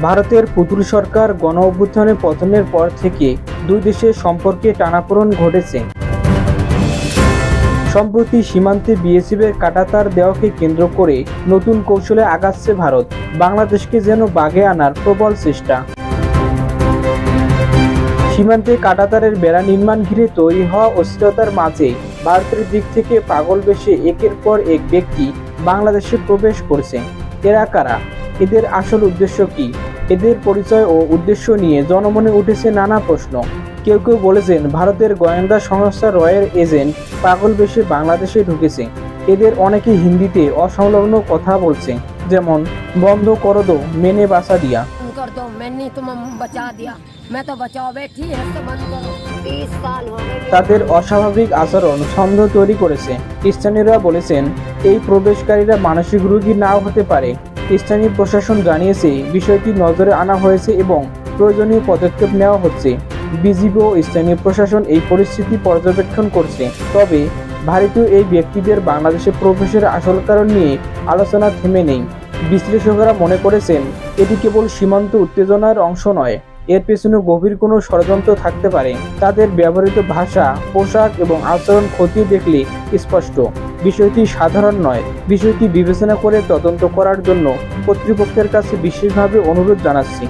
ভারতের পুতুল সরকার গণ অভ্যুত্থানের পতনের পর থেকে দুই দেশের সম্পর্কে টানাপোড়েন ঘটেছে। সম্প্রতি সীমান্তে বিএসএফের কাঁটাতার দেওয়াকে কেন্দ্র করে নতুন কৌশলে আগাচ্ছে ভারত। বাংলাদেশকে যেন বাগে আনার প্রবল চেষ্টা। সীমান্তে কাঁটাতারের বেড়া নির্মাণ ঘিরে তৈরি হওয়া অস্থিরতার মাঝে ভারতের দিক থেকে পাগল বেশে একের পর এক ব্যক্তি বাংলাদেশে প্রবেশ করছে। এরা কারা? এদের আসল উদ্দেশ্য কি? এদের পরিচয় ও উদ্দেশ্য নিয়ে জনমনে উঠেছে নানা প্রশ্ন। কেউ কেউ বলেছেন ভারতের গোয়েন্দা সংস্থা রয়ের এজেন্ট পাগল বেশে বাংলাদেশে ঢুকেছে। এদের অনেকে হিন্দিতে অসংলগ্ন কথা বলছে, যেমন বন্ধ করো দো মেনে বাসা দিয়া। তাদের অস্বাভাবিক আচরণ সন্দেহ তৈরি করেছে। স্থানীয়রা বলেছেন এই প্রবেশকারীরা মানসিক রোগী নাও হতে পারে। স্থানীয় প্রশাসন জানিয়েছে বিষয়টি নজরে আনা হয়েছে এবং প্রয়োজনীয় পদক্ষেপ নেওয়া হচ্ছে। বিজিবি ও স্থানীয় প্রশাসন এই পরিস্থিতি পর্যবেক্ষণ করছে। তবে ভারতীয় এই ব্যক্তিদের বাংলাদেশে প্রবেশের আসল কারণ নিয়ে আলোচনা থেমে নেই। বিশ্লেষকরা মনে করেছেন এটি কেবল সীমান্ত উত্তেজনার অংশ নয়, এর পেছনে গভীর কোনো ষড়যন্ত্র থাকতে পারে। তাদের ব্যবহৃত ভাষা, পোশাক এবং আচরণ খতিয়ে দেখলে স্পষ্ট বিষয়টি সাধারণ নয়। বিষয়টি বিবেচনা করে তদন্ত করার জন্য কর্তৃপক্ষের কাছে বিশেষভাবে অনুরোধ জানাচ্ছি।